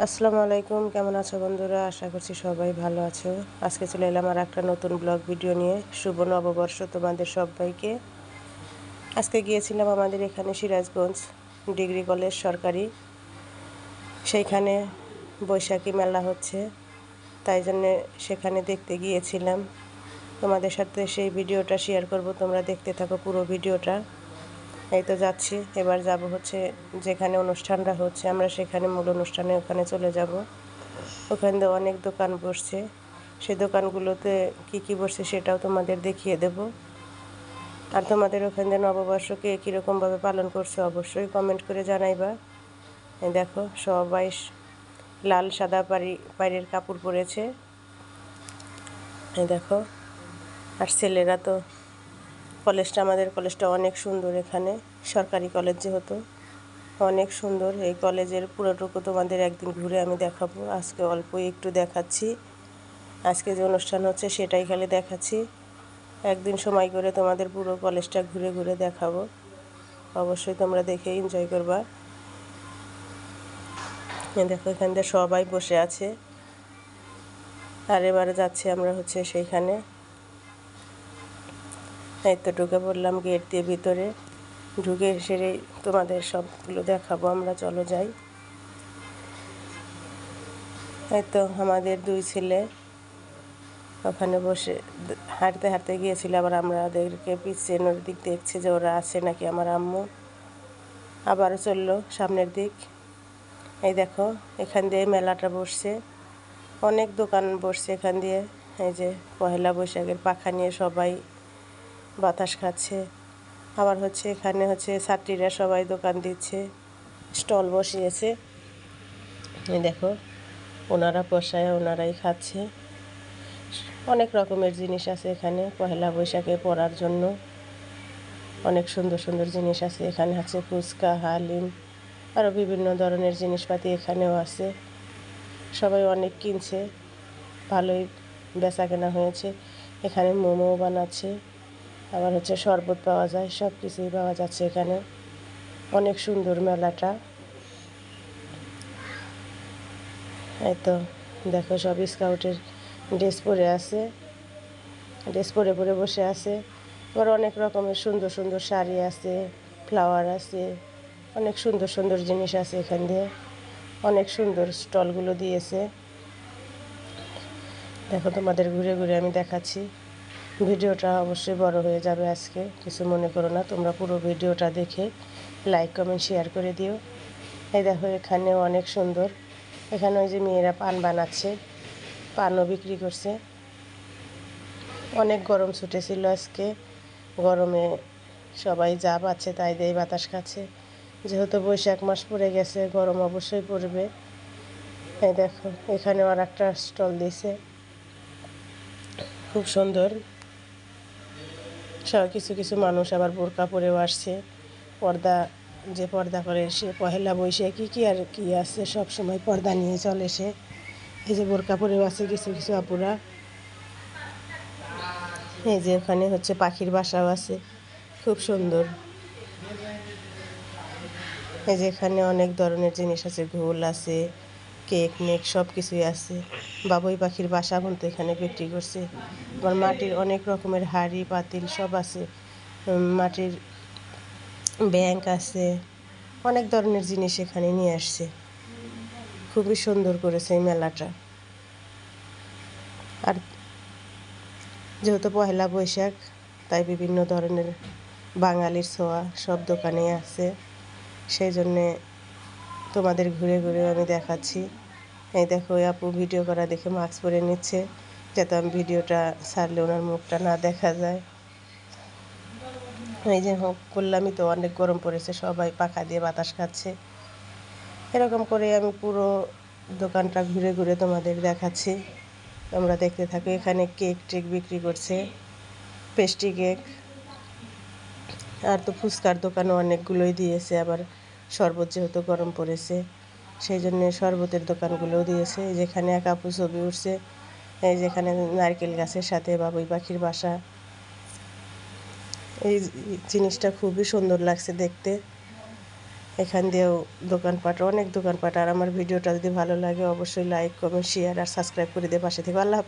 আসসালামু আলাইকুম, কেমন আছো বন্ধুরা? আশা করছি সবাই ভালো আছো। আজকে চলে এলাম আর একটা নতুন ব্লগ ভিডিও নিয়ে। শুভ নববর্ষ তোমাদের সবাইকে। আজকে গিয়েছিলাম আমাদের এখানে সিরাজগঞ্জ ডিগ্রি কলেজ সরকারি, সেইখানে বৈশাখী মেলা হচ্ছে, তাই জন্যে সেখানে দেখতে গিয়েছিলাম। তোমাদের সাথে সেই ভিডিওটা শেয়ার করব, তোমরা দেখতে থাকো পুরো ভিডিওটা। এই তো যাচ্ছি, এবার যাব হচ্ছে যেখানে অনুষ্ঠানটা হচ্ছে, আমরা সেখানে মূল অনুষ্ঠানে ওখানে চলে যাব। ওখান দিয়ে অনেক দোকান বসছে, সেই দোকানগুলোতে কি কি বসছে সেটাও তোমাদের দেখিয়ে দেব। আর তোমাদের ওখান দিয়ে নববর্ষকে কীরকমভাবে পালন করছে অবশ্যই কমেন্ট করে জানাইবা। দেখো সবাই লাল সাদা পাড়ির কাপড় পরেছে, এই দেখো। আর ছেলেরা তো, আমাদের কলেজটা অনেক সুন্দর, এখানে সরকারি কলেজ যেহেতু অনেক সুন্দর। এই কলেজের পুরোটুকু তোমাদের একদিন ঘুরে আমি দেখাবো। আজকে অল্প একটু দেখাচ্ছি, আজকে যে অনুষ্ঠান হচ্ছে সেটাই খালি দেখাচ্ছি। একদিন সময় করে তোমাদের পুরো কলেজটা ঘুরে ঘুরে দেখাবো, অবশ্যই তোমরা দেখে এনজয় করবা। দেখো এখান দিয়ে সবাই বসে আছে। আর এবারে যাচ্ছি আমরা হচ্ছে সেইখানে। এই তো ঢুকে পড়লাম গেট দিয়ে ভিতরে, ঢুকে সেরে তোমাদের সবগুলো দেখাবো আমরা। চলো যাই। এই তো আমাদের দুই ছেলে ওখানে বসে হাঁটতে হাঁটতে গিয়েছিল, আবার আমাদেরকে পিছনের দিক দেখছে যে ওরা আছে নাকি। আমার আম্মু আবারও চললো সামনের দিক। এই দেখো এখান দিয়ে মেলাটা বসছে, অনেক দোকান বসছে এখান দিয়ে। এই যে পয়লা বৈশাখের পাখা নিয়ে সবাই বাতাস খাচ্ছে। আবার হচ্ছে এখানে হচ্ছে ছাত্রীরা সবাই দোকান দিচ্ছে, স্টল বসিয়েছে। এই দেখো ওনারা পোষায়, ওনারাই খাচ্ছে। অনেক রকমের জিনিস আছে এখানে পয়লা বৈশাখে পরার জন্য, অনেক সুন্দর সুন্দর জিনিস আছে এখানে। আছে ফুচকা, হালিম, আরও বিভিন্ন ধরনের জিনিসপাতি এখানেও আছে। সবাই অনেক কিনছে, ভালোই বেচা কেনা হয়েছে। এখানে মোমো বানাচ্ছে, আবার হচ্ছে শরবত পাওয়া যায়, সব কিছুই পাওয়া যাচ্ছে এখানে। অনেক সুন্দর মেলাটা। এই তো দেখো সব স্কাউটের ড্রেস পরে আছে, ড্রেস পরে পরে বসে আছে। আবার অনেক রকমের সুন্দর সুন্দর শাড়ি আছে, ফ্লাওয়ার আছে, অনেক সুন্দর সুন্দর জিনিস আছে এখান দিয়ে। অনেক সুন্দর স্টলগুলো দিয়েছে। দেখো তোমাদের ঘুরে ঘুরে আমি দেখাচ্ছি। ভিডিওটা অবশ্যই বড় হয়ে যাবে আজকে, কিছু মনে করো না। তোমরা পুরো ভিডিওটা দেখে লাইক কমেন্ট শেয়ার করে দিও। এই দেখো এখানেও অনেক সুন্দর। এখানে ওই যে মেয়েরা পান বানাচ্ছে, পানও বিক্রি করছে। অনেক গরম ছুটেছিল আজকে, গরমে সবাই যা পাচ্ছে তাই দিয়ে বাতাস খাচ্ছে। যেহেতু বৈশাখ মাস পড়ে গেছে, গরম অবশ্যই পড়বে। এই দেখো এখানেও আর একটা স্টল দিয়েছে, খুব সুন্দর। সব কিছু কিছু মানুষ আবার বোরকা পরেও আসছে। পর্দা, যে পর্দা করে সে পহেলা বৈশাখী কি আর কি আছে, সব সময় পর্দা নিয়ে চলে সে। এই যে বোরকা পরেও আছে কিছু কিছু আপুরা। এই যে ওখানে হচ্ছে পাখির বাসাও আছে, খুব সুন্দর। এই যে এখানে অনেক ধরনের জিনিস আছে, ঘোল আছে, কেক মেক সব কিছুই আছে। বাবুই পাখির বাসা পর্যন্ত এখানে বিক্রি করছে। আবার মাটির অনেক রকমের হাঁড়ি পাতিল সব আছে, মাটির ব্যাংক আছে, অনেক ধরনের জিনিস এখানে নিয়ে আসছে। খুবই সুন্দর করেছে এই মেলাটা। আর যেহেতু পয়লা বৈশাখ, তাই বিভিন্ন ধরনের বাঙালির ছোঁয়া সব দোকানে আছে, সেই জন্যে তোমাদের ঘুরে ঘুরে আমি দেখাচ্ছি। এই দেখো ওই আপু ভিডিও করা দেখে মাস্ক পরে নিচ্ছে, যাতে আমি ভিডিওটা ছাড়লে ওনার মুখটা না দেখা যায়। এই যে হোক করলামই তো, অনেক গরম পড়েছে, সবাই পাখা দিয়ে বাতাস খাচ্ছে। এরকম করে আমি পুরো দোকানটা ঘুরে ঘুরে তোমাদের দেখাচ্ছি, তোমরা দেখতে থাকো। এখানে কেক টেক বিক্রি করছে, পেস্ট্রি কেক। আর তো ফুচকার দোকানও অনেকগুলোই দিয়েছে। আবার শরবত যেহেতু গরম পড়েছে, সেই জন্যে শরবতের দোকানগুলোও দিয়েছে। যেখানে এক আপু ছবি উঠছে, এই যেখানে নারকেল গাছের সাথে বাবুই পাখির বাসা। এই জিনিসটা খুবই সুন্দর লাগছে দেখতে। এখান দিয়েও দোকানপাট, অনেক দোকানপাট। আর আমার ভিডিওটা যদি ভালো লাগে অবশ্যই লাইক, কমেন্ট, শেয়ার আর সাবস্ক্রাইব করে দিয়ে পাশে থেকে। আল্লাহ।